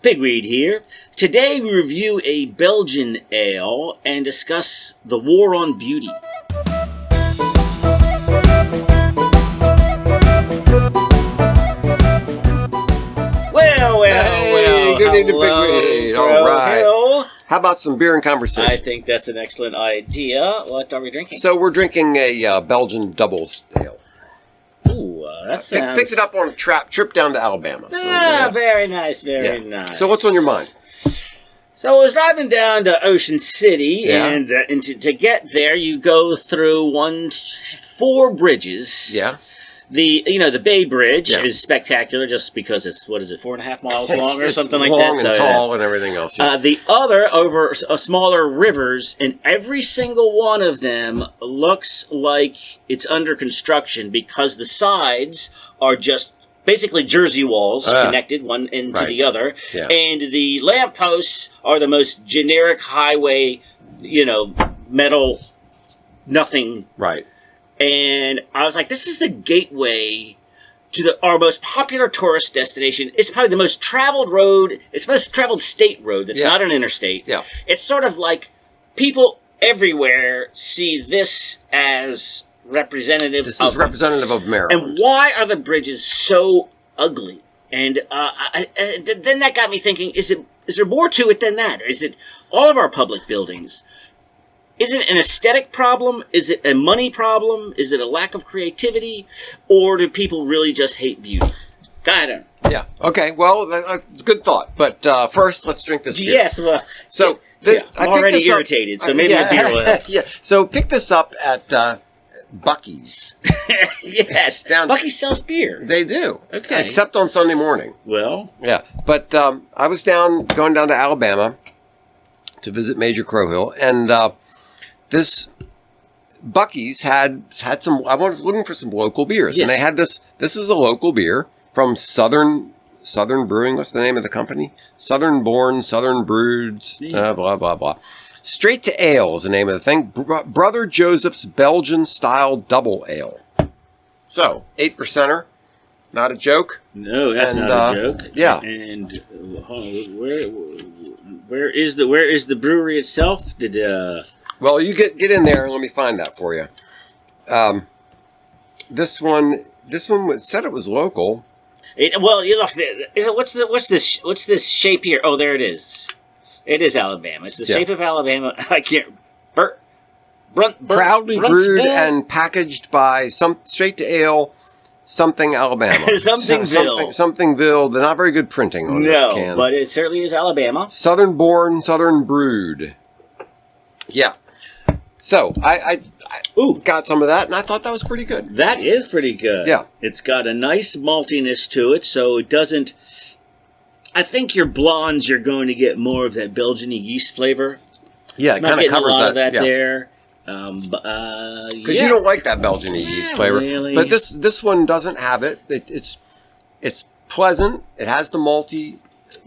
Pigweed here. Today we review a Belgian ale and discuss the war on beauty. Well, good evening, Pigweed. All right. Hello. How about some beer and conversation? I think that's an excellent idea. What are we drinking? So we're drinking a Belgian double ale. Ooh, that sounds... Picked it up on a trip down to Alabama. Very nice, very nice. So what's on your mind? So I was driving down to Ocean City, and to get there, you go through 4 bridges. Yeah. The Bay Bridge is spectacular just because it's, 4.5 miles long or something like that? Long and tall and everything else. Yeah. The other over smaller rivers, and every single one of them looks like it's under construction because the sides are just basically Jersey walls connected one end to the other, and the lampposts are the most generic highway, metal, nothing. Right. And I was like, this is the gateway to our most popular tourist destination. It's probably the most traveled road. It's the most traveled state road that's not an interstate. Yeah. It's sort of like people everywhere see this as representative This is representative of Maryland. And why are the bridges so ugly? And then that got me thinking, is there more to it than that? Is it all of our public buildings? Is it an aesthetic problem? Is it a money problem? Is it a lack of creativity? Or do people really just hate beauty? I don't know. Yeah. Okay. Well, good thought. But first, let's drink this beer. Yes. Well, so I'm already irritated, so maybe the beer will help. Yeah. So pick this up at Buc-ee's. Yes. Buc-ee's sells beer. They do. Okay. Except on Sunday morning. Well. Yeah. But I was going down to Alabama to visit Major Crowhill, and this Buc-ee's had some. I was looking for some local beers, and they had this. This is a local beer from Southern Brewing. What's the name of the company? Southern Born, Southern Brewed. Blah blah blah. Straight to Ale is the name of the thing. Brother Joseph's Belgian-style double ale. So 8%er, not a joke. No, that's not a joke. Yeah. And where is the brewery itself? Well, you get in there and let me find that for you. This one said it was local. What's this shape here? Oh, there it is. It is Alabama. It's the shape of Alabama. I can't. Proudly brewed and packaged by Straight to Ale, something Alabama. Somethingville. They're not very good printing on this can. No, but it certainly is Alabama. Southern Born, Southern Brewed. Yeah. So, I got some of that, and I thought that was pretty good. That is pretty good. Yeah. It's got a nice maltiness to it, so it doesn't... I think your blondes, you're going to get more of that Belgian-y yeast flavor. Yeah, it kind of covers a lot that. Of that there. Because you don't like that Belgian-y yeast flavor. Really. But this one doesn't have it. It's pleasant. It has the malty...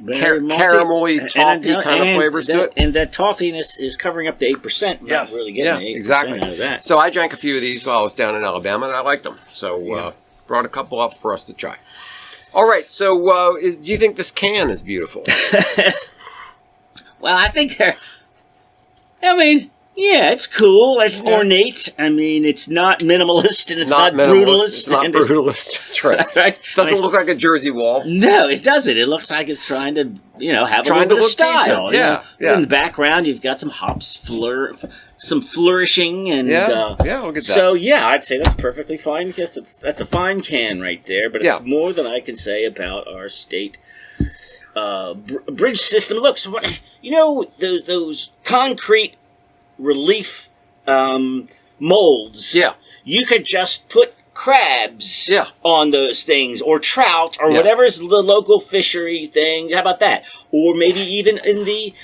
caramelly, toffee kind of flavors to it. And that toffiness is covering up the 8%. Not really getting the 8% out of that. So I drank a few of these while I was down in Alabama, and I liked them. So brought a couple up for us to try. All right, so do you think this can is beautiful? Well, I think it's cool. It's ornate. I mean, it's not minimalist, and it's not brutalist. It's not brutalist. That's right. Right? Doesn't look like a Jersey wall. No, it doesn't. It looks like it's trying to, have a little bit of style. Yeah. In the background, you've got some hops, some flourishing, and we'll get that. So I'd say that's perfectly fine. That's a fine can right there. But it's more than I can say about our state bridge system. Look, so those concrete relief molds. Yeah. You could just put crabs on those things, or trout, or whatever's the local fishery thing. How about that? Or maybe even in the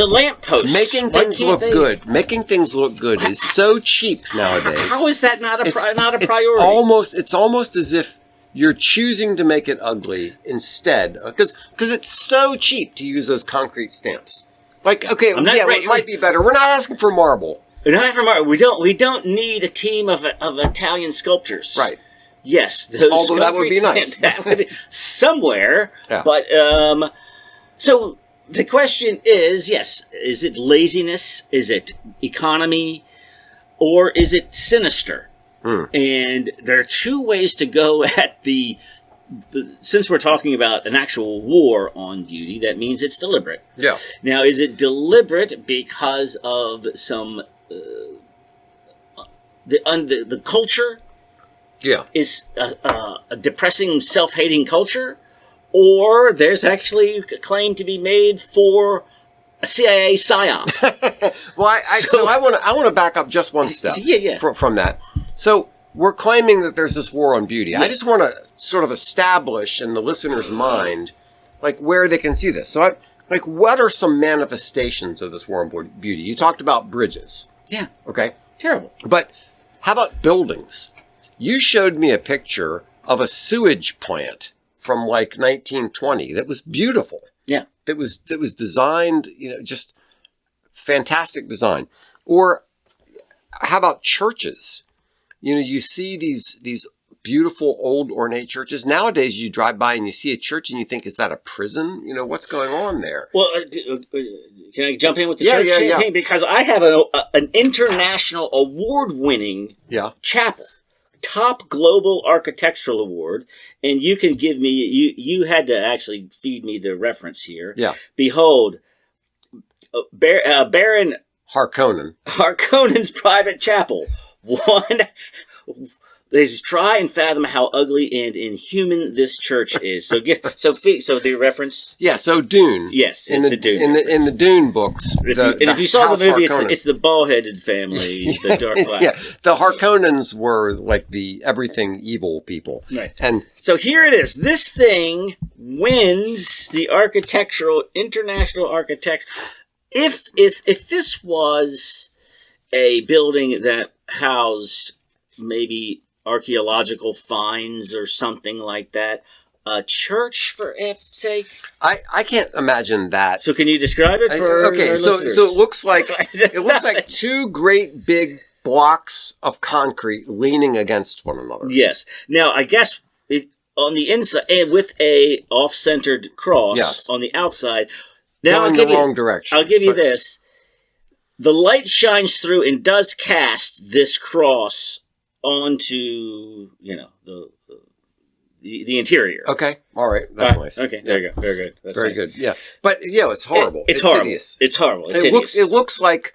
lampposts. Making things look good. Making things look good is so cheap nowadays. How is that not a priority? It's almost as if you're choosing to make it ugly instead, because it's so cheap to use those concrete stamps. Like, okay, it might be better. We're not asking for marble. We're not asking for marble. We don't need a team of Italian sculptors. Right. Yes, those Although that would be concrete nice. stands, that would be somewhere. Yeah. But so the question is, yes, is it laziness? Is it economy? Or is it sinister? And there are two ways to go at the since we're talking about an actual war on beauty, that means it's deliberate. Yeah. Now, is it deliberate because of some the culture Yeah. is a depressing, self-hating culture, or there's actually a claim to be made for a CIA psyop? Well, I want to back up just one step. Yeah. From that. So we're claiming that there's this war on beauty. I just want to sort of establish in the listener's mind, like, where they can see this. So, what are some manifestations of this war on beauty? You talked about bridges. Yeah. Okay. Terrible. But how about buildings? You showed me a picture of a sewage plant from like 1920 that was beautiful. Yeah. That was designed, just fantastic design. Or how about churches? You see these beautiful old ornate churches. Nowadays, you drive by and you see a church and you think, is that a prison? What's going on there? Well, can I jump in with the church thing? Because I have an international award-winning chapel, top global architectural award, and you can give me, you had to actually feed me the reference here. Yeah. Behold, Baron Harkonnen's private chapel. They just try and fathom how ugly and inhuman this church is. So the reference. Yeah. So Dune. Yes, it's a Dune. In the Dune books. If you saw the movie, it's the bald-headed family, the dark black. Yeah, the Harkonnens were like the everything evil people. Right. And so here it is. This thing wins the international architect. If this was a building that housed maybe archaeological finds or something like that, a church for F's sake, I can't imagine that. So can you describe it for our listeners? So it looks like two great big blocks of concrete leaning against one another. Yes. Now I guess on the inside with a off-centered cross on the outside. Now going the wrong direction. I'll give you this. The light shines through and does cast this cross onto, the interior. Okay. All right. That's nice. Okay. There you go. Very good. That's very nice. good. Yeah. But it's horrible. It's horrible. Hideous. It's horrible. It's hideous. hideous. It looks like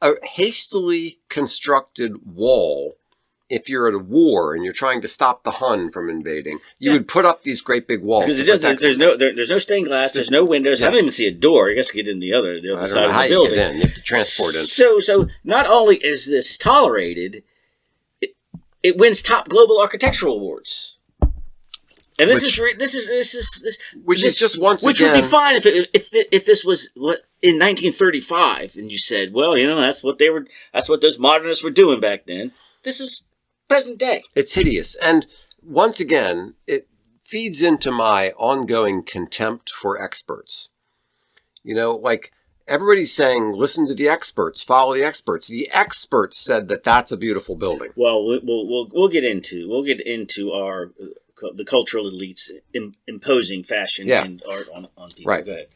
a hastily constructed wall. If you're at a war and you're trying to stop the Hun from invading, you would put up these great big walls. Because there's no stained glass. There's no windows. I don't even see a door. I guess you get in the other side of the building. You have to transport in. So not only is this tolerated, it wins top global architectural awards. And this is just once again, which would be fine if this was in 1935 and you said, well, that's what those modernists were doing back then. This is present day. It's hideous. And once again, it feeds into my ongoing contempt for experts. Like everybody's saying, listen to the experts, follow the experts. The experts said that that's a beautiful building. Well, we'll get into the cultural elites imposing fashion and art on people. Right. Go ahead.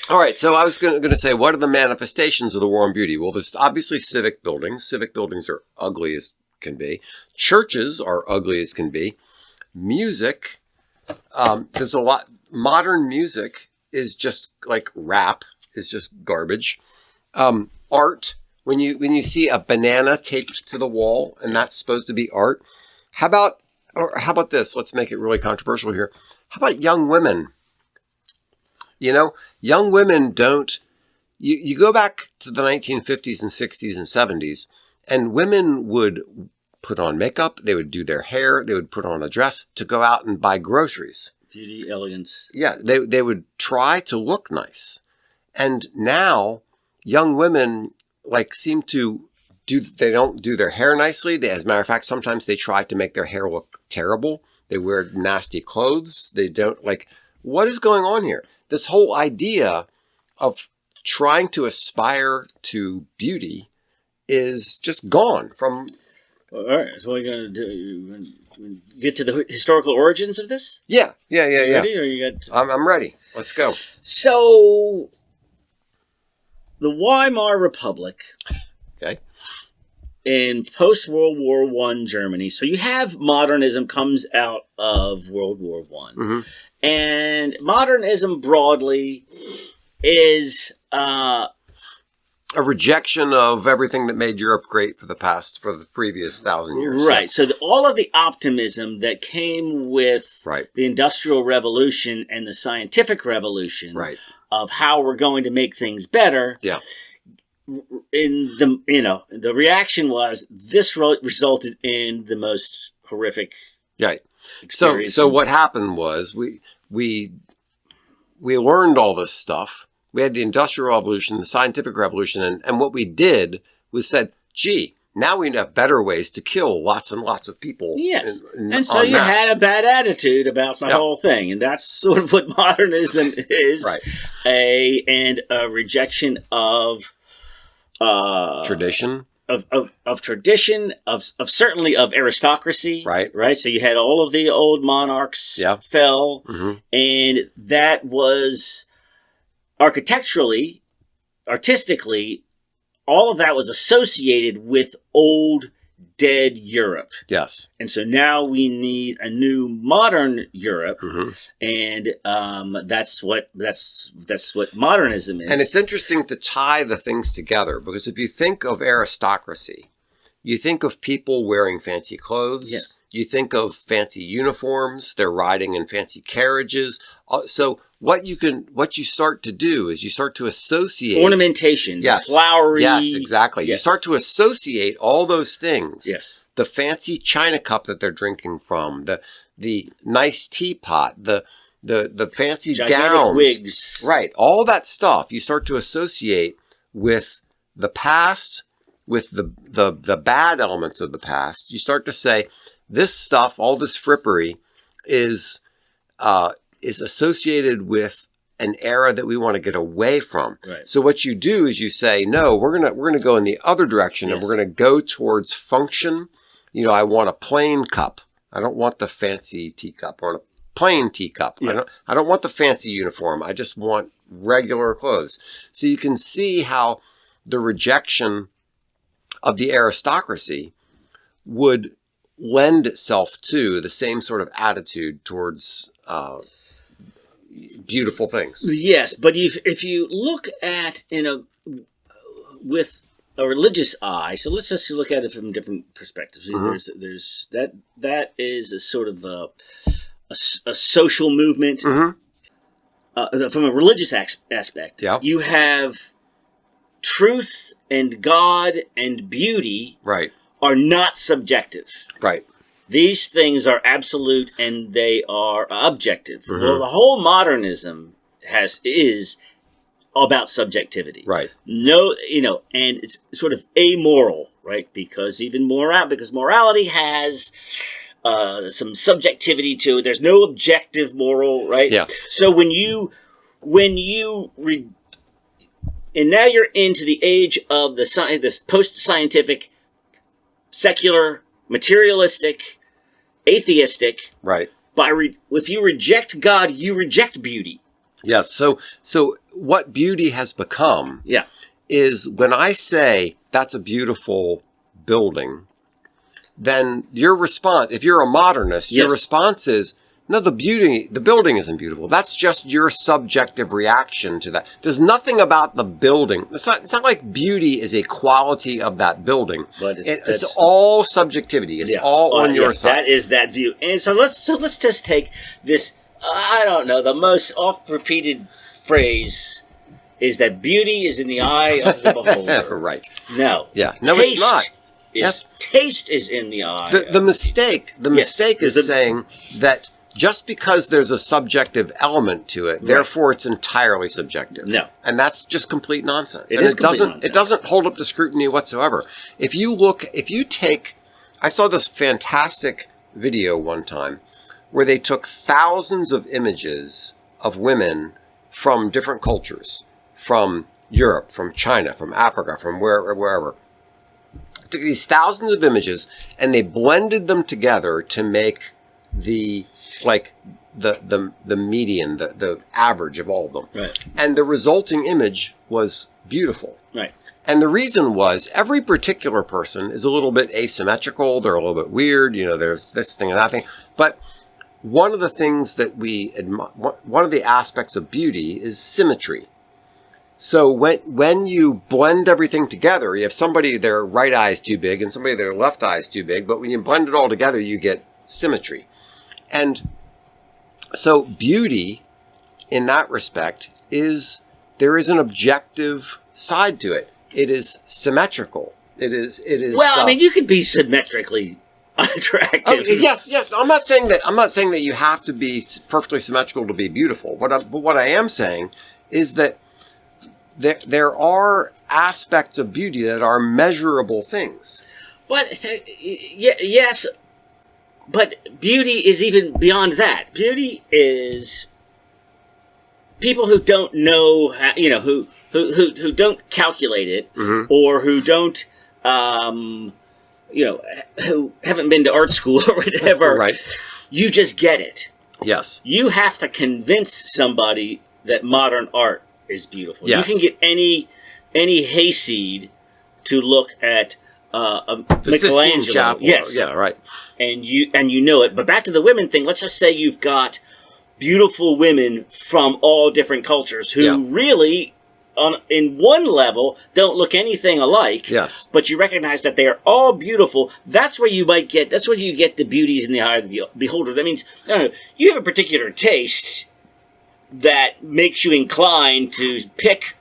All right. So I was going to say, what are the manifestations of the war on beauty? Well, there's obviously civic buildings. Civic buildings are ugly as can be. Churches are ugly as can be. Music, there's a lot. Modern music is just like rap, is just garbage. Art, when you see a banana taped to the wall and that's supposed to be art. How about this? Let's make it really controversial here. How about young women? Young women don't. You go back to the 1950s and 60s and 70s, and women would put on makeup, they would do their hair, they would put on a dress to go out and buy groceries. Beauty, elegance. Yeah, they would try to look nice. And now, young women seem to they don't do their hair nicely. As a matter of fact, sometimes they try to make their hair look terrible. They wear nasty clothes. They don't what is going on here? This whole idea of trying to aspire to beauty is just gone from All right. So what are you going to do? You gonna get to the historical origins of this? Yeah. Ready, or you got? I'm ready. Let's go. So, the Weimar Republic. Okay. In post-World War I Germany, so you have modernism comes out of World War I. Mm-hmm. And modernism broadly is A rejection of everything that made Europe great for the previous 1,000 years. right. So all of the optimism that came with Right. the Industrial Revolution and the Scientific Revolution Right. of how we're going to make things better. Yeah. In the reaction was this resulted in the most horrific. Right. experience. So what happened was we learned all this stuff. We had the Industrial Revolution, the Scientific Revolution, and what we did was said, gee, now we have better ways to kill lots and lots of people. Yes. And so you had a bad attitude about the whole thing. And that's sort of what modernism is. Right. And a rejection of tradition. Of tradition, of certainly of aristocracy. Right. So you had all of the old monarchs fell. Mm-hmm. And that was architecturally, artistically, all of that was associated with old, dead Europe. Yes. And so now we need a new modern Europe, Mm-hmm. and that's what modernism is. And it's interesting to tie the things together, because if you think of aristocracy, you think of people wearing fancy clothes. Yes. You think of fancy uniforms. They're riding in fancy carriages. So what you start to do is you start to associate ornamentation, flowery. Yes, exactly. Yes. You start to associate all those things. Yes. The fancy china cup that they're drinking from, the nice teapot, the fancy Gigantic gowns, wigs. right? All that stuff you start to associate with the past, with the bad elements of the past. You start to say, this stuff, all this frippery, is associated with an era that we want to get away from. Right. So what you do is you say, no, we're gonna go in the other direction, and we're gonna go towards function. I want a plain cup. I don't want the fancy teacup. I want a plain teacup. Yeah. I don't want the fancy uniform. I just want regular clothes. So you can see how the rejection of the aristocracy would lend itself to the same sort of attitude towards beautiful things. Yes, but if you look at with a religious eye, so let's just look at it from different perspectives. Mm-hmm. There's that is a sort of a social movement. Mm-hmm. From a religious aspect. Yeah. You have truth and God and beauty Right. are not subjective. Right. These things are absolute and they are objective. Mm-hmm. Well, the whole modernism is about subjectivity. Right. No, and it's sort of amoral, right? Because morality has some subjectivity to it. There's no objective moral, right? Yeah. So and now you're into the age of this post-scientific, secular, materialistic, atheistic. Right. If you reject God, you reject beauty. Yes. So what beauty has become Yeah. is when I say that's a beautiful building, then your response, if you're a modernist, your Yes. response is, no, the building isn't beautiful. That's just your subjective reaction to that. There's nothing about the building. It's not like beauty is a quality of that building. But It's all subjectivity. It's all on your side. That is that view. And so let's just take this. I don't know. The most oft-repeated phrase is that beauty is in the eye of the beholder. Right. No. Yeah. No, it's not. Yes. Taste is in the eye. The mistake is saying that just because there's a subjective element to it, therefore it's entirely subjective. No. And that's just complete nonsense. It doesn't hold up to scrutiny whatsoever. I saw this fantastic video one time where they took thousands of images of women from different cultures, from Europe, from China, from Africa, from wherever, took these thousands of images and they blended them together to make the median, the average of all of them. Right. And the resulting image was beautiful. Right. And the reason was every particular person is a little bit asymmetrical. They're a little bit weird. There's this thing and that thing. But one of the things that one of the aspects of beauty is symmetry. So when you blend everything together, you have somebody, their right eye is too big and somebody, their left eye is too big. But when you blend it all together, you get symmetry. And so beauty in that respect there is an objective side to it. It is symmetrical. It is. Well, you could be symmetrically attractive. Oh, yes. I'm not saying that you have to be perfectly symmetrical to be beautiful. But what I am saying is that there are aspects of beauty that are measurable things. But yes, but beauty is even beyond that. Beauty is people who don't know, who don't calculate it, Mm-hmm. or who don't, who haven't been to art school or whatever. Right. You just get it. Yes. You have to convince somebody that modern art is beautiful. Yes. You can get any hayseed to look at Michelangelo. Chapel. Yes. Yeah. Right. And you know it. But back to the women thing. Let's just say you've got beautiful women from all different cultures who really, in one level, don't look anything alike. Yes. But you recognize that they are all beautiful. That's where you get the beauties in the eye of the beholder. That means you have a particular taste that makes you inclined to pick,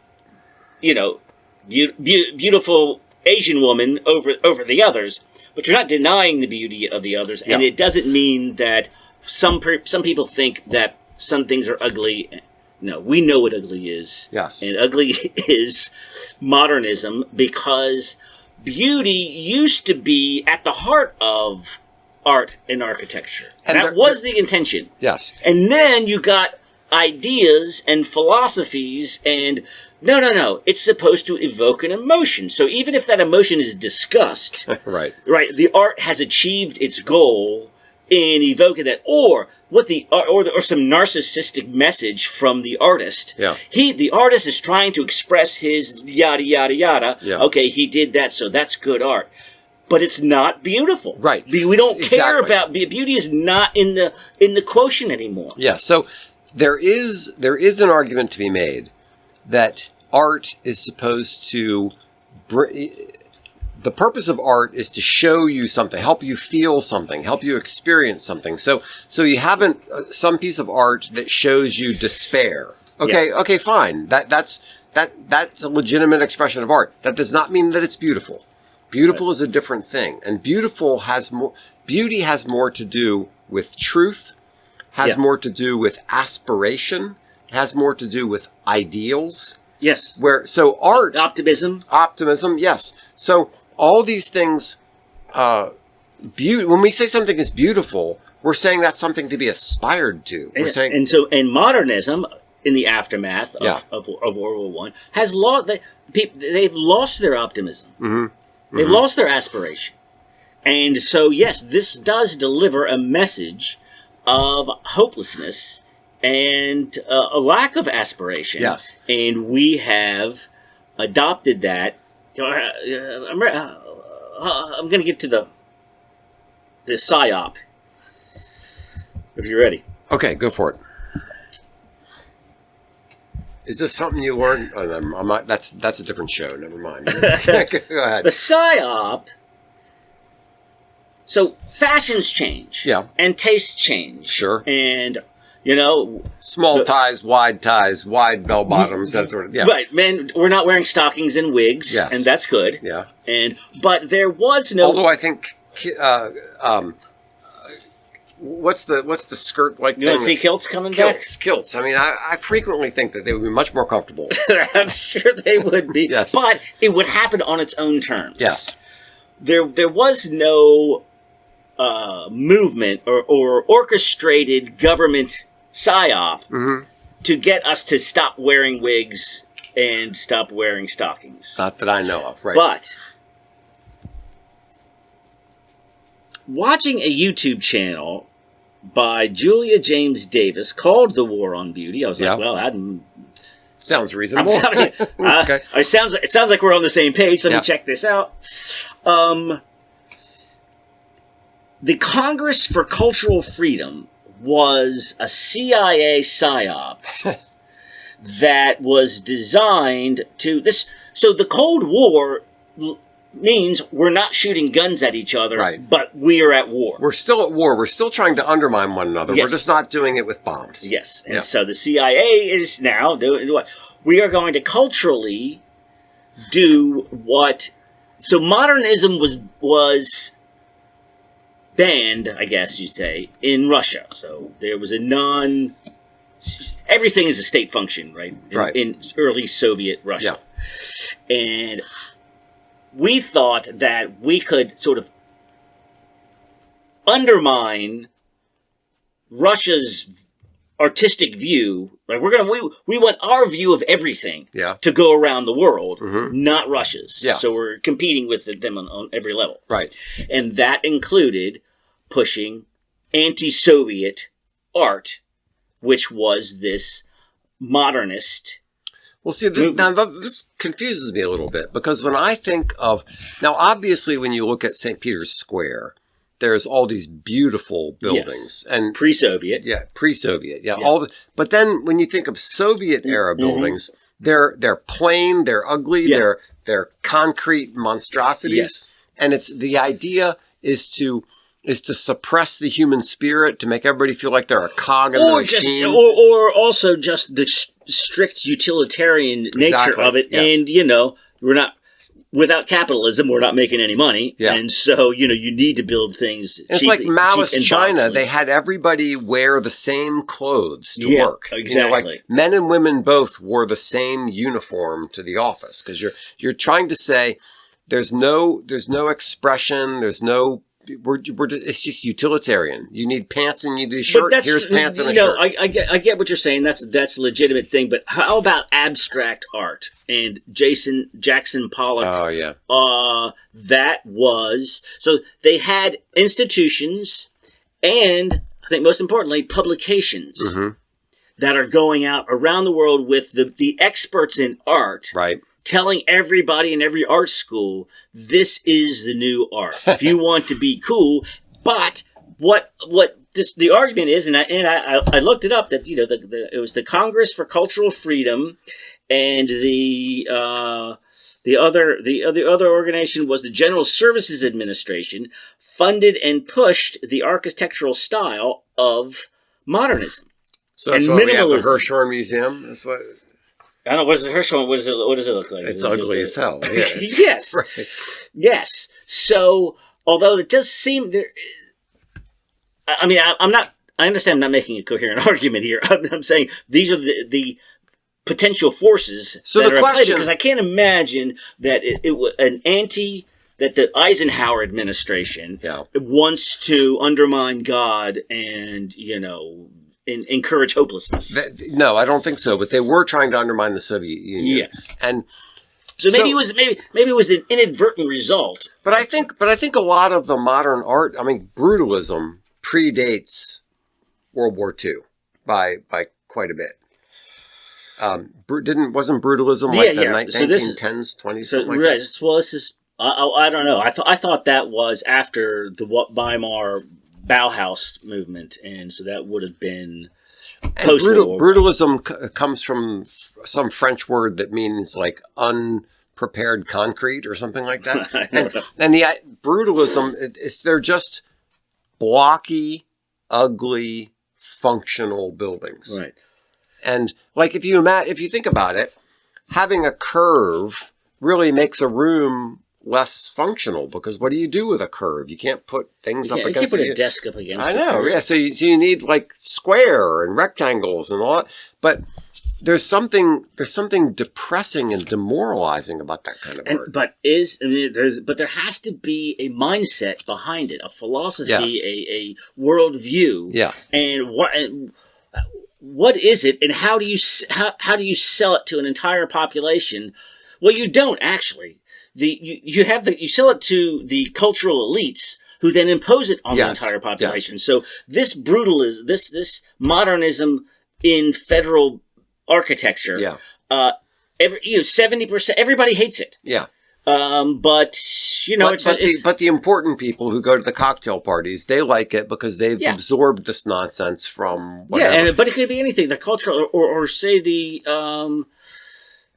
beautiful Asian woman over the others. But you're not denying the beauty of the others, and it doesn't mean that some people think that some things are ugly. No, we know what ugly is. Yes. And ugly is modernism, because beauty used to be at the heart of art and architecture. And that was the intention. Yes. And then you got ideas and philosophies, and no, it's supposed to evoke an emotion. So even if that emotion is disgust, right, the art has achieved its goal in evoking that, or some narcissistic message from the artist. Yeah. The artist is trying to express his yada yada yada. Yeah. Okay, he did that, so that's good art. But it's not beautiful. Right. We don't care Exactly. about beauty. Is not in the quotient anymore. Yeah. So there is an argument to be made that art is supposed to the purpose of art is to show you something, help you feel something, help you experience something. So you haven't some piece of art that shows you despair. Okay, Yeah. okay, fine. That's a legitimate expression of art. That does not mean that it's beautiful. Beautiful is a different thing, and beauty has more to do with truth, has more to do with aspiration, has more to do with ideals. Yes. Art, optimism, yes. So all these things, when we say something is beautiful, we're saying that's something to be aspired to. We're yes. saying, and modernism, in the aftermath of World War I, has lost. They've lost their optimism. Mm-hmm. They've lost their aspiration, and so yes, this does deliver a message of hopelessness and a lack of aspiration. Yes, and we have adopted that. I'm going to get to the psyop. If you're ready. Okay, go for it. Is this something you learned? Oh, I'm not, that's a different show. Never mind. Go ahead. The psyop. So fashions change. Yeah. And tastes change. Sure. And, small ties, wide bell bottoms, that sort of, yeah. Right. Men, we're not wearing stockings and wigs. Yes. And that's good. Yeah. But there was no... Although I think... What's the skirt like? You want to see kilts coming back? Kilts. I mean, I frequently think that they would be much more comfortable. I'm sure they would be. Yes. But it would happen on its own terms. Yes. There was no movement or orchestrated government psyop to get us to stop wearing wigs and stop wearing stockings. Not that I know of, right? But watching a YouTube channel by Julia James Davis called "The War on Beauty." I was like, "Well, that sounds reasonable." Okay. It sounds like we're on the same page. Let me check this out. The Congress for Cultural Freedom was a CIA psyop that was designed to this. So the Cold War means we're not shooting guns at each other, right, but we are at war. We're still at war. We're still trying to undermine one another. Yes. We're just not doing it with bombs. Yes. And so the CIA is now doing what? We are going to culturally do what... So modernism was banned, I guess you'd say, in Russia. So there was a everything is a state function, right? In early Soviet Russia. Yeah. And we thought that we could sort of undermine Russia's artistic view. Like we want our view of everything to go around the world, not Russia's. Yeah. So we're competing with them on every level. Right. And that included pushing anti-Soviet art, which was this modernist. Well, see, this confuses me a little bit, because when I think of... Now, obviously, when you look at St. Peter's Square, there's all these beautiful buildings. And pre-Soviet. Yeah, pre-Soviet. Yeah. But then when you think of Soviet-era buildings, they're plain, they're ugly, they're concrete monstrosities. Yes. And the idea is to suppress the human spirit, to make everybody feel like they're a cog in the machine. Or also just the strict utilitarian nature of it. Yes. And, we're not, without capitalism, we're not making any money. Yeah. And so, you need to build things cheaply. It's like Maoist China. They had everybody wear the same clothes to work. Exactly. Like men and women both wore the same uniform to the office. Because you're trying to say there's no expression, it's just utilitarian. You need pants and you need a shirt. Here's pants and a shirt. I get what you're saying. That's a legitimate thing. But how about abstract art and Jackson Pollock? Oh yeah. That was so they had institutions and I think most importantly publications that are going out around the world with the experts in art. Right. Telling everybody in every art school, this is the new art. If you want to be cool, but what the argument is, and I looked it up, that it was the Congress for Cultural Freedom, and the other organization was the General Services Administration, funded and pushed the architectural style of modernism. So that's why we have the Hirshhorn Museum. That's what. I don't know. What is the Hirshhorn? What does it look like? It's ugly as hell. Yeah. Yes. Right. Yes. So, although it does seem there, I mean, I'm not. I understand I'm not making a coherent argument here. I'm saying these are the potential forces that are at play, because I can't imagine that it was that the Eisenhower administration wants to undermine God and encourage hopelessness. No, I don't think so. But they were trying to undermine the Soviet Union. Yes, and so maybe it was an inadvertent result. But I think a lot of the modern art, I mean, brutalism predates World War II by quite a bit. Wasn't brutalism like the 1910s, 20s, something like that? Well, this is I don't know. I thought that was after the Weimar Bauhaus movement, and so that would have been post-war. Brutalism comes from some French word that means like unprepared concrete or something like that. and the brutalism, they're just blocky, ugly, functional buildings. Right. And like if you think about it, having a curve really makes a room less functional, because what do you do with a curve? You can't put things up against it. You can't put a desk up against it. I know, yeah. So you need like square and rectangles and all that. But there's something depressing and demoralizing about that kind of art. But there has to be a mindset behind it, a philosophy, a worldview. Yeah. And what is it, and how do you sell it to an entire population? Well, you don't actually. You sell it to the cultural elites who then impose it on Yes, the entire population. yes. So this this modernism in federal architecture, Yeah. 70%, everybody hates it. Yeah. But But the important people who go to the cocktail parties, they like it because they've absorbed this nonsense from whatever. but it could be anything. The cultural, or say the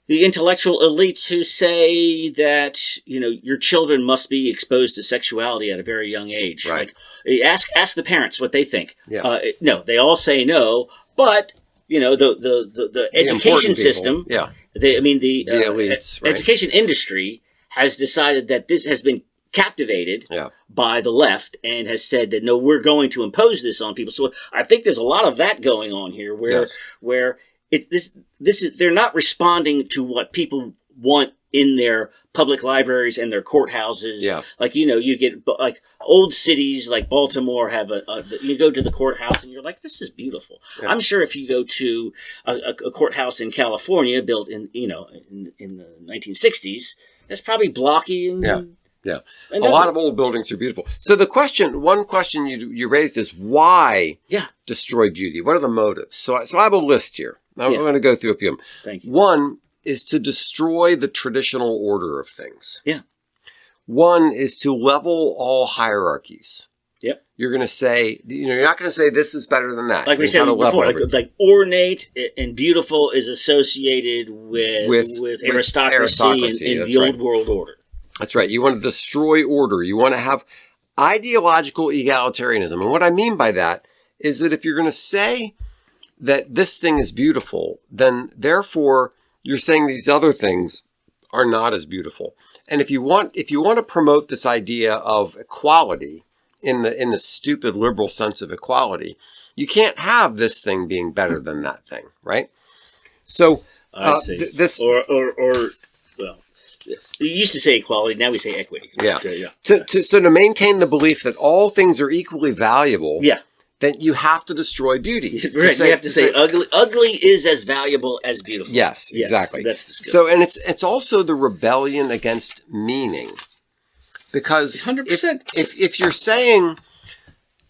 intellectual elites who say that your children must be exposed to sexuality at a very young age. Right. Like, ask the parents what they think. Yeah. No, they all say no. But the education system. Yeah. The elites, right? education industry has decided that this has been captivated by the left and has said that no, we're going to impose this on people. So I think there's a lot of that going on here, where they're not responding to what people want in their public libraries and their courthouses. Yeah. Like you get like old cities like Baltimore have you go to the courthouse and you're like, this is beautiful. Yeah. I'm sure if you go to a courthouse in California built in the 1960s, it's probably blocky and yeah. A lot of old buildings are beautiful. So one question you raised is why destroy beauty? What are the motives? So I have a list here. I'm going to go through a few of them. Thank you. One is to destroy the traditional order of things. Yeah. One is to level all hierarchies. Yep. You're going to say, you're not going to say this is better than that. Like we said before, like ornate and beautiful is associated with aristocracy and the old world order. That's right. You want to destroy order. You want to have ideological egalitarianism. And what I mean by that is that if you're going to say that this thing is beautiful, then therefore you're saying these other things are not as beautiful. And if you want to promote this idea of equality in the stupid liberal sense of equality, you can't have this thing being better than that thing, right? So this well, we used to say equality, now we say equity. Yeah. So to maintain the belief that all things are equally valuable. Yeah. Then you have to destroy beauty. Right, you have to say ugly is as valuable as beautiful. Yes, exactly. That's disgusting. So, and it's also the rebellion against meaning, because 100%. If you're saying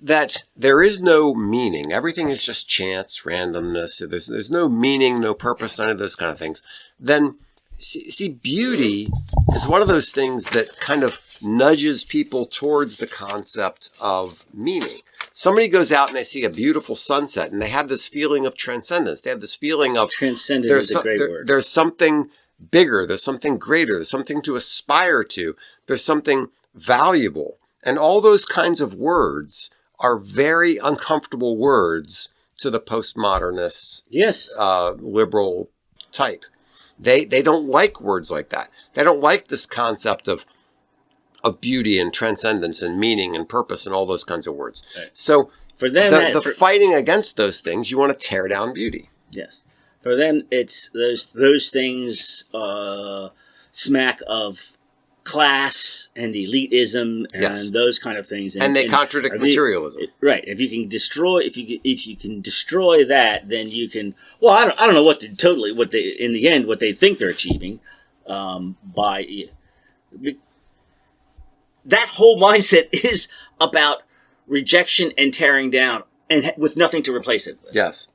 that there is no meaning, everything is just chance, randomness, there's no meaning, no purpose, none of those kind of things, then see, beauty is one of those things that kind of nudges people towards the concept of meaning. Somebody goes out and they see a beautiful sunset and they have this feeling of transcendence. They have this feeling of transcendent is a great word. There's something bigger. There's something greater. There's something to aspire to. There's something valuable. And all those kinds of words are very uncomfortable words to the postmodernist, liberal type. They don't like words like that. They don't like this concept of beauty and transcendence and meaning and purpose and all those kinds of words. Right. So for them, fighting against those things, you want to tear down beauty. Yes. For them, it's those things smack of class and elitism and those kind of things. And they contradict materialism. Right. If you can destroy that, then you can. Well, I don't know what they think they're achieving by. That whole mindset is about rejection and tearing down, and with nothing to replace it with. Yes.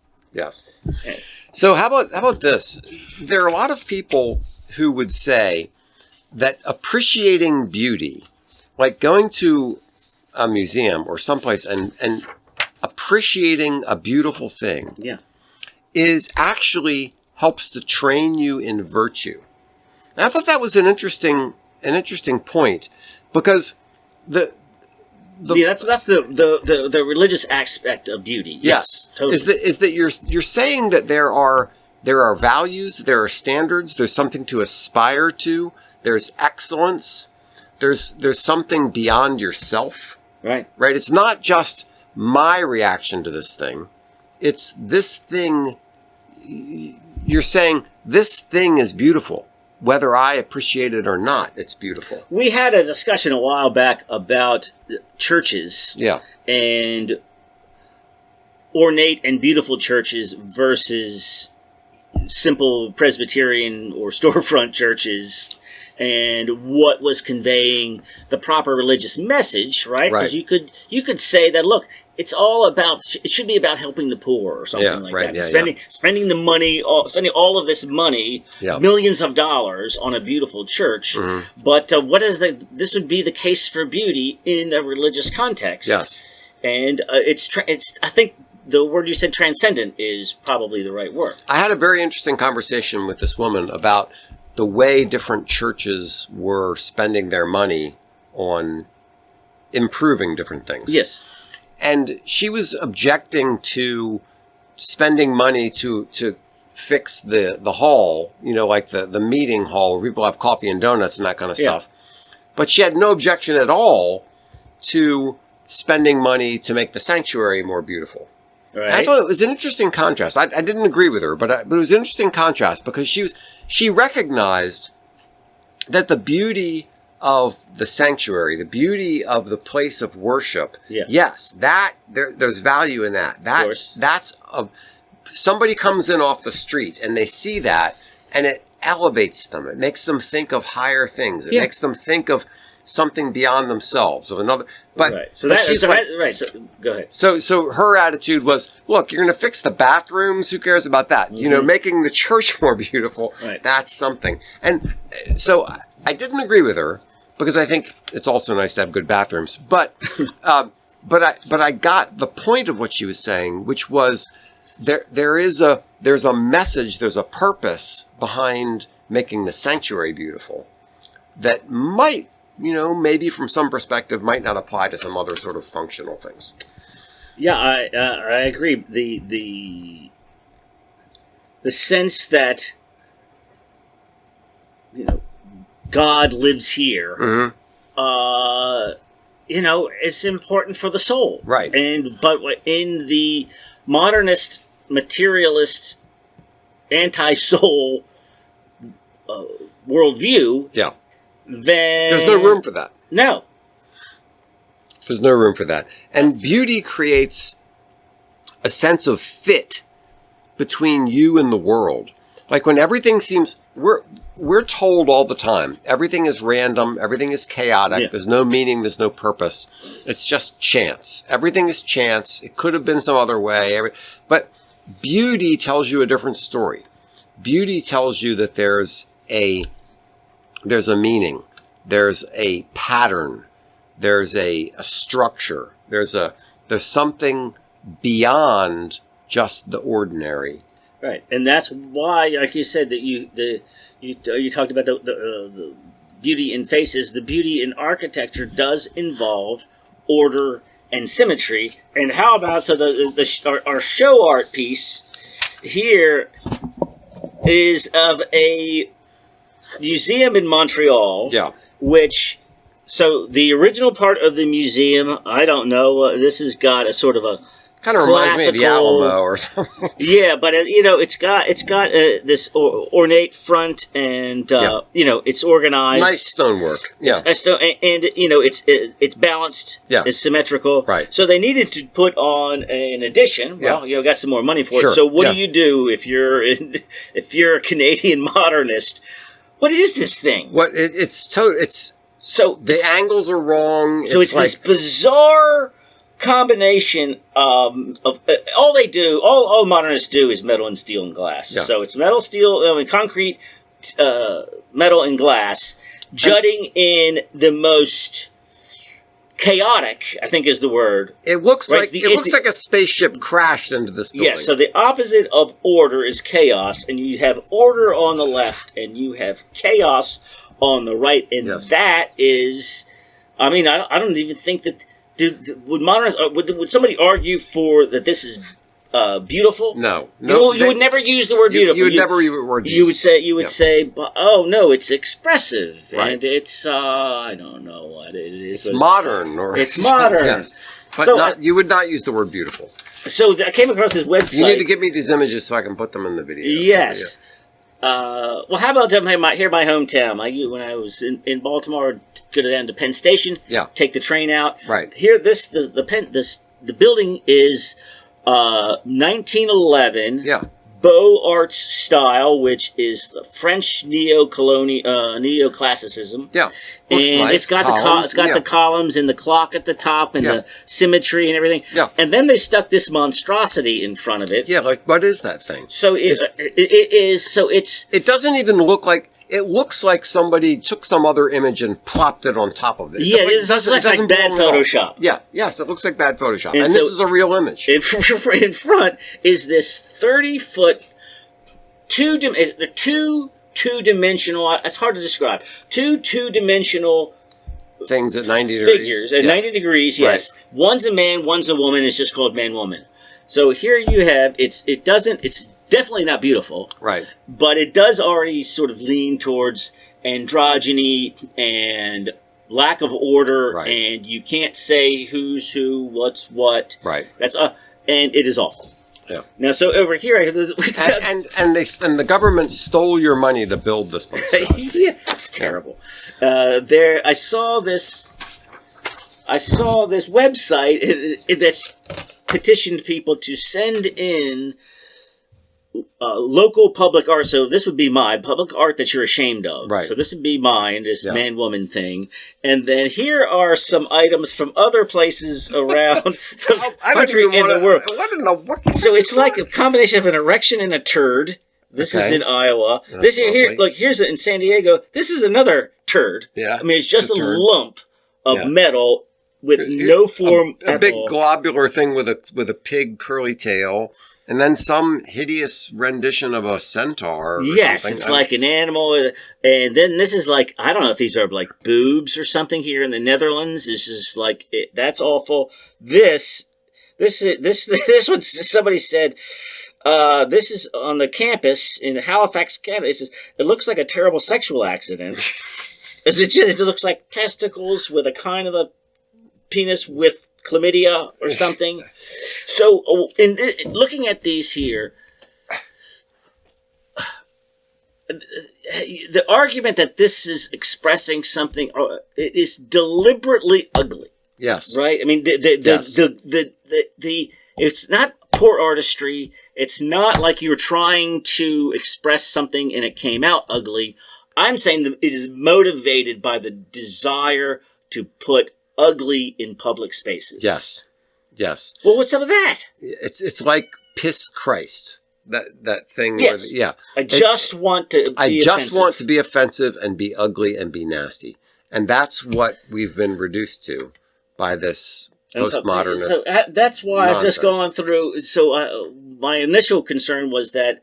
So how about this? There are a lot of people who would say that appreciating beauty, like going to a museum or someplace and appreciating a beautiful thing, is actually helps to train you in virtue. And I thought that was an interesting point. Because that's the religious aspect of beauty. Yes, totally. Is that you're saying that there are values, there are standards, there's something to aspire to, there's excellence, there's something beyond yourself. Right. It's not just my reaction to this thing. It's this thing. You're saying this thing is beautiful. Whether I appreciate it or not, it's beautiful. We had a discussion a while back about churches and ornate and beautiful churches versus simple Presbyterian or storefront churches and what was conveying the proper religious message, right? Right. Because you could say that, look, it's all about, it should be about helping the poor or something like that. Spending the money, spending all of this money, millions of dollars on a beautiful church. But this would be the case for beauty in a religious context. Yes. And I think the word you said, transcendent, is probably the right word. I had a very interesting conversation with this woman about the way different churches were spending their money on improving different things. Yes. And she was objecting to spending money to fix the hall, like the meeting hall where people have coffee and donuts and that kind of stuff. But she had no objection at all to spending money to make the sanctuary more beautiful. Right. I thought it was an interesting contrast. I didn't agree with her, but it was an interesting contrast because she recognized that the beauty of the sanctuary, the beauty of the place of worship, yes, there's value in that. That's somebody comes in off the street and they see that, and it elevates them. It makes them think of higher things. It makes them think of something beyond themselves, of another. But right. So go ahead. So her attitude was, look, you're going to fix the bathrooms. Who cares about that? Making the church more beautiful. Right. That's something. And so I didn't agree with her because I think it's also nice to have good bathrooms. But I got the point of what she was saying, which was there's a message, there's a purpose behind making the sanctuary beautiful that might, maybe from some perspective, might not apply to some other sort of functional things. Yeah, I agree. The sense that God lives here, is important for the soul, right? But in the modernist, materialist, anti-soul worldview, then there's no room for that. No. There's no room for that. And beauty creates a sense of fit between you and the world. Like when everything seems, we're told all the time, everything is random, everything is chaotic, there's no meaning, there's no purpose. It's just chance. Everything is chance. It could have been some other way. But beauty tells you a different story. Beauty tells you that there's a meaning, there's a pattern, there's a structure, there's something beyond just the ordinary. Right, and that's why, like you said, that you talked about the beauty in faces. The beauty in architecture does involve order and symmetry. And how about our show art piece here is of a museum in Montreal. So the original part of the museum, I don't know. This has got a sort of a kind of reminds me of the Alamo or something. Yeah, but it's got this ornate front, and it's organized. Nice stonework. Yeah, it's balanced. Yeah, it's symmetrical. Right. So they needed to put on an addition. Well, got some more money for it. So what do you do if you're a Canadian modernist? What is this thing? So the angles are wrong. So it's this bizarre combination of all modernists do is metal and steel and glass. Yeah. So it's metal, steel, concrete, metal and glass, jutting in the most chaotic, I think is the word. It looks like a spaceship crashed into this building. Yes, so the opposite of order is chaos, and you have order on the left and you have chaos on the right, and that is, I don't even think that would somebody argue for that this is beautiful? No. You would never use the word beautiful. You would never use the word beautiful. You would say, but, oh no, it's expressive, right. And it's I don't know what it is. It's modern, it's modern. Yes. But you would not use the word beautiful. So I came across this website. You need to give me these images so I can put them in the video. Yes. Well, how about my hometown? When I was in Baltimore, I'd go down to Penn Station. Yeah. Take the train out. Right. Here, the building is 1911. Yeah. Beaux Arts style, which is the French neoclassicism. Yeah. And Looks nice. it's got Columns, the columns and the clock at the top and the symmetry and everything. Yeah. And then they stuck this monstrosity in front of it. Yeah, like what is that thing? So It doesn't even look like. It looks like somebody took some other image and plopped it on top of it. Yeah, it looks like bad Photoshop. Yeah, yes, it looks like bad Photoshop. And And so this is a real image. In front is this 30-foot, two-dimensional, it's hard to describe, two-dimensional Things at 90 degrees. figures at 90 degrees, yes. Right. One's a man, one's a woman, it's just called man-woman. So here you have, it's definitely not beautiful. Right. But it does already sort of lean towards androgyny and lack of order, right. And you can't say who's who, what's what. Right. That's and it is awful. Yeah. Now, so over here, and the government stole your money to build this place. Yeah, it's terrible. I saw this website that's petitioned people to send in local public art. So this would be mine, public art that you're ashamed of. Right. So this would be mine, this man-woman thing. And then here are some items from other places around the country and the world. I want to know what. So it's like a combination of an erection and a turd. This is in Iowa. That's Here's in San Diego. This is another turd. Yeah. I mean, it's just a turd. lump of metal with no form a big all. globular thing with a pig curly tail, and then some hideous rendition of a centaur. Yes, something. it's like an animal, and then this is like, I don't know if these are like boobs or something here in the Netherlands. This is like that's awful. This one, somebody said. This is on the campus in Halifax, Canada. It looks like a terrible sexual accident. It looks like testicles with a kind of a penis with chlamydia or something. So, in looking at these here, the argument that this is expressing something, it is deliberately ugly. Yes. Right. I mean, it's not poor artistry. It's not like you're trying to express something and it came out ugly. I'm saying that it is motivated by the desire to put ugly in public spaces. Yes. Yes. Well, what's up with that? It's like piss Christ. That thing. Yes. Where I just want to be offensive and be ugly and be nasty. And that's what we've been reduced to by this postmodernist. So that's why nonsense. I've just gone through. So my initial concern was that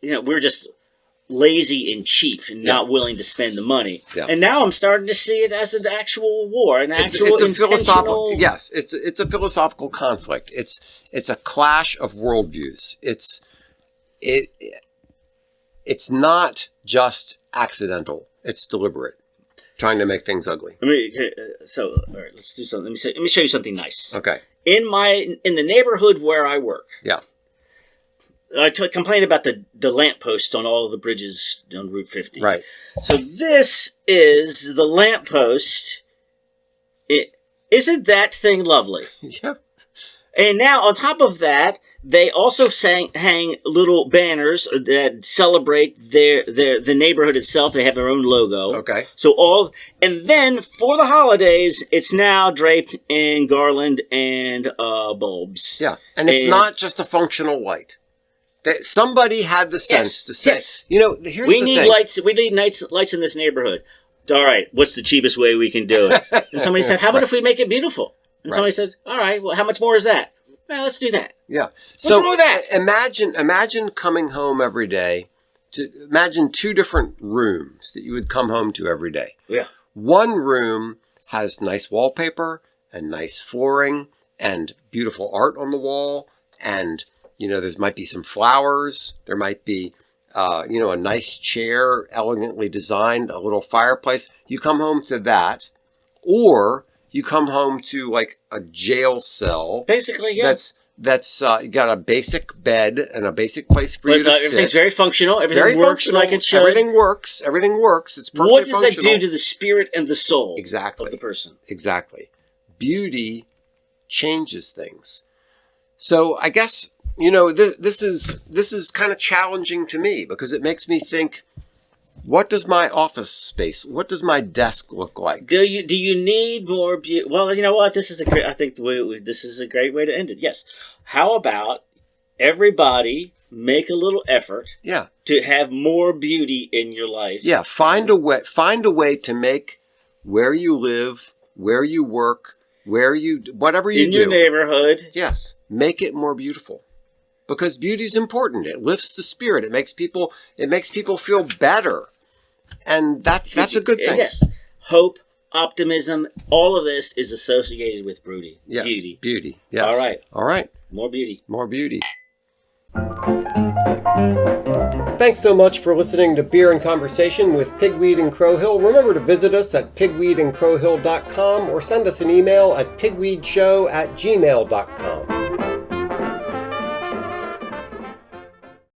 we're just lazy and cheap and not willing to spend the money. Yeah. And now I'm starting to see it as an actual war, it's a philosophical. Yes, it's a philosophical conflict. It's a clash of worldviews. It's not just accidental. It's deliberate. Trying to make things ugly. All right, let's do something. Let me show you something nice. Okay. In the neighborhood where I work. Yeah. I complained about the lampposts on all of the bridges on Route 50. Right. So this is the lamppost. Isn't that thing lovely? Yeah. And now, on top of that, they also hang little banners that celebrate the neighborhood itself. They have their own logo. Okay. And then for the holidays, it's now draped in garland and bulbs. Yeah, and it's not just a functional light. Somebody had the sense to say, here's the thing. We need lights in this neighborhood. All right, what's the cheapest way we can do it? And somebody said, how about if we make it beautiful? And somebody said, all right, well, how much more is that? Well, let's do that. Yeah. What's wrong with that? Imagine coming home every day. Imagine two different rooms that you would come home to every day. Yeah. One room has nice wallpaper and nice flooring and beautiful art on the wall. And, there might be some flowers. There might be, a nice chair, elegantly designed, a little fireplace. You come home to that. Or you come home to like a jail cell. Basically, yes. That's you got a basic bed and a basic place for you to sit. Everything's very functional. Everything works like it should. Everything works. It's perfectly functional. What does that do to the spirit and the soul of the person? Exactly. Beauty changes things. So I guess This is kind of challenging to me because it makes me think, what does my office space, what does my desk look like? Do you need more beauty? Well, you know what? This is I think this is a great way to end it. Yes. How about everybody make a little effort? Yeah. To have more beauty in your life. Yeah. Find a way to make where you live, where you work, whatever you do in your neighborhood. Yes. Make it more beautiful. Because beauty is important. It lifts the spirit. It makes people feel better. And that's a good thing. Yes. Hope, optimism, all of this is associated with beauty. Yes. Beauty. Beauty. Yes. All right. More beauty. More beauty. Thanks so much for listening to Beer and Conversation with Pigweed and Crowhill. Remember to visit us at pigweedandcrowhill.com or send us an email at pigweedshow@gmail.com.